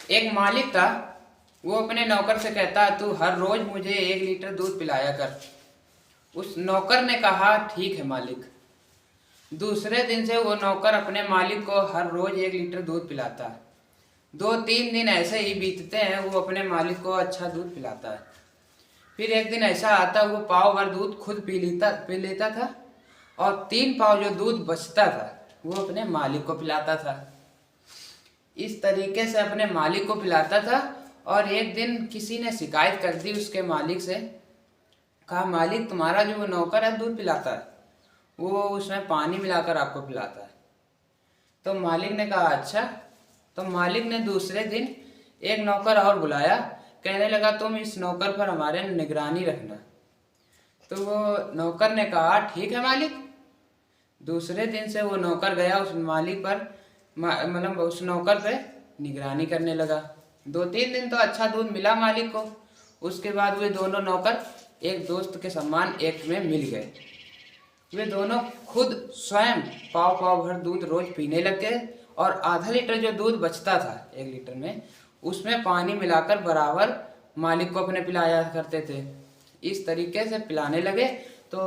एक मालिक था। वो अपने नौकर से कहता, तू हर रोज मुझे 1 लीटर दूध पिलाया कर। उस नौकर ने कहा, ठीक है मालिक। दूसरे दिन से वो नौकर अपने मालिक को हर रोज 1 लीटर दूध पिलाता है। 2-3 दिन ऐसे ही बीतते हैं, वो अपने मालिक को अच्छा दूध पिलाता है। फिर एक दिन ऐसा आता, वो पाव भर दूध खुद पी लेता था, और 3 पाव जो दूध बचता था वो अपने मालिक को पिलाता था। इस तरीके से अपने मालिक को पिलाता था। और एक दिन किसी ने शिकायत कर दी उसके मालिक से। कहा, मालिक तुम्हारा जो नौकर है दूध पिलाता है, वो उसमें पानी मिलाकर आपको पिलाता है। तो मालिक ने कहा, अच्छा। तो मालिक ने दूसरे दिन एक नौकर और बुलाया। कहने लगा, तुम इस नौकर पर हमारे निगरानी रखना। तो वो नौकर ने कहा, ठीक है मालिक। दूसरे दिन से वो नौकर गया उस मालिक पर, मतलब उस नौकर पे निगरानी करने लगा। 2-3 दिन तो अच्छा दूध मिला मालिक को। उसके बाद वे दोनों नौकर एक दोस्त के समान एक में मिल गए। वे दोनों खुद स्वयं पाव पाव भर दूध रोज पीने लग गए, और आधा लीटर जो दूध बचता था 1 लीटर में, उसमें पानी मिलाकर बराबर मालिक को अपने पिलाया करते थे। इस तरीके से पिलाने लगे। तो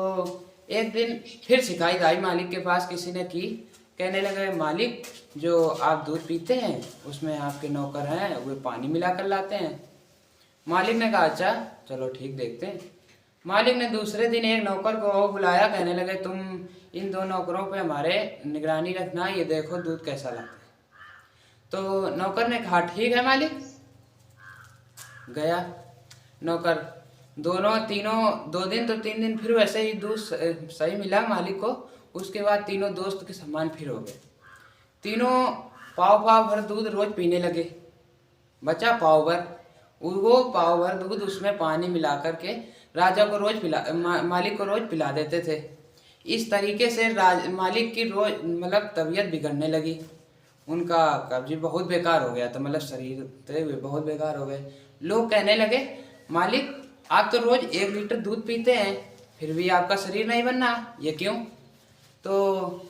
एक दिन फिर शिकायत आई मालिक के पास, किसी ने की। कहने लगे, मालिक जो आप दूध पीते हैं उसमें आपके नौकर हैं, वे पानी मिलाकर लाते हैं। मालिक ने कहा, अच्छा चलो ठीक, देखते हैं। मालिक ने दूसरे दिन एक नौकर को और बुलाया। कहने लगे, तुम इन 2 नौकरों पे हमारे निगरानी रखना, ये देखो दूध कैसा लाते हैं। तो नौकर ने कहा, ठीक है मालिक। गया नौकर। दोनों तीनों 2 दिन तो 3 दिन फिर वैसे ही दूध सही मिला मालिक को। उसके बाद तीनों दोस्त के समान फिर हो गए। तीनों पाव पाव भर दूध रोज पीने लगे। बचा पाव भर। वो पाव भर दूध उसमें पानी मिला करके राजा को रोज मालिक को रोज पिला देते थे। इस तरीके से मालिक की रोज मतलब तबीयत बिगड़ने लगी। उनका कब्ज बहुत बेकार हो गया था, मतलब शरीर थे वे बहुत बेकार हो गए। लोग कहने लगे, मालिक आप तो रोज 1 लीटर दूध पीते हैं, फिर भी आपका शरीर नहीं बनना, ये क्यों? तो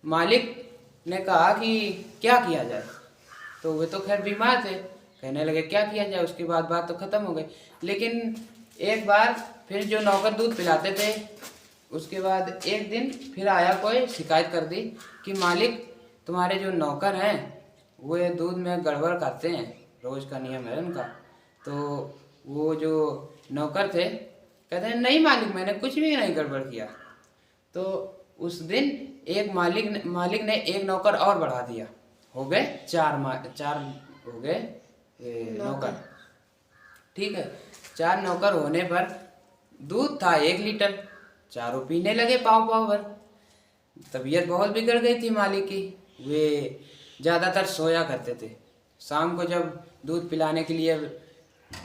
मालिक ने कहा कि क्या किया जाए। तो वे तो खैर बीमार थे। कहने लगे, क्या किया जाए। उसके बाद बात तो खत्म हो गई। लेकिन एक बार फिर जो नौकर दूध पिलाते थे, उसके बाद एक दिन फिर आया कोई, शिकायत कर दी कि मालिक तुम्हारे जो नौकर हैं वे दूध में गड़बड़ करते हैं, रोज का नियम है उनका। तो वो जो नौकर थे कहते हैं, नहीं मालिक मैंने कुछ भी नहीं गड़बड़ किया। तो उस दिन एक मालिक ने एक नौकर और बढ़ा दिया। हो गए 4 हो गए नौकर। ठीक है, 4 नौकर होने पर दूध था 1 लीटर, चारों पीने लगे पाव पाव भर। तबीयत बहुत बिगड़ गई थी मालिक की। वे ज़्यादातर सोया करते थे। शाम को जब दूध पिलाने के लिए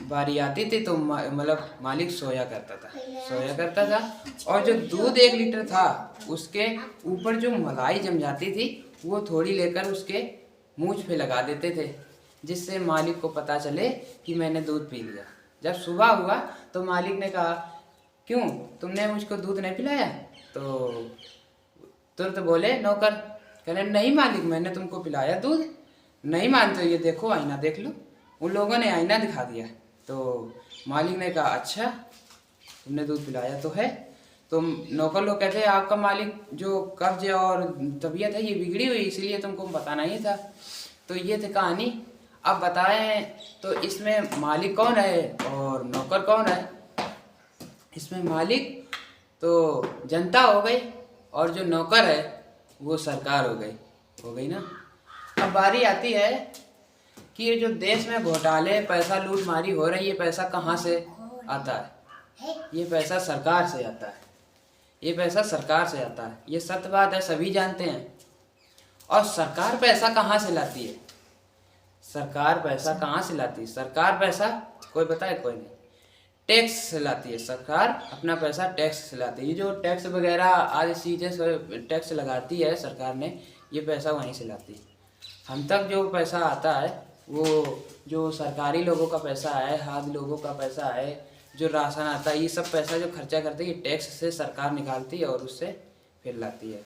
बारी आती थी तो मतलब मालिक सोया करता था। और जो दूध 1 लीटर था उसके ऊपर जो मलाई जम जाती थी वो थोड़ी लेकर उसके मूंछ पे लगा देते थे, जिससे मालिक को पता चले कि मैंने दूध पी लिया। जब सुबह हुआ तो मालिक ने कहा, क्यों तुमने मुझको दूध नहीं पिलाया? तो तुरंत बोले नौकर, कहने, नहीं मालिक मैंने तुमको पिलाया दूध। नहीं मानते ये देखो आईना देख लो। उन लोगों ने आईना दिखा दिया। तो मालिक ने कहा, अच्छा तुमने दूध पिलाया तो है। तो नौकर लोग कहते हैं, आपका मालिक जो कब्ज और तबीयत है ये बिगड़ी हुई, इसीलिए तुमको बताना ही था। तो ये थी कहानी। अब बताएं तो इसमें मालिक कौन है और नौकर कौन है? इसमें मालिक तो जनता हो गई, और जो नौकर है वो सरकार हो गई ना। अब बारी आती है कि ये जो देश में घोटाले, पैसा लूट मारी हो रही है, पैसा कहाँ से आता है? ये पैसा सरकार से आता है। ये पैसा सरकार से आता है, ये सत्य बात है, सभी जानते हैं। और सरकार पैसा कहाँ से लाती है? सरकार पैसा कहाँ से लाती है? सरकार पैसा कोई बताए? कोई नहीं। टैक्स से लाती है। सरकार अपना पैसा टैक्स से लाती है। ये जो टैक्स वगैरह आज चीज़ें टैक्स लगाती है सरकार ने, ये पैसा वहीं से लाती है। हम तक जो पैसा आता है वो जो सरकारी लोगों का पैसा है, आदि लोगों का पैसा है, जो राशन आता है, ये सब पैसा जो खर्चा करते हैं ये टैक्स से सरकार निकालती है और उससे फिर लाती है।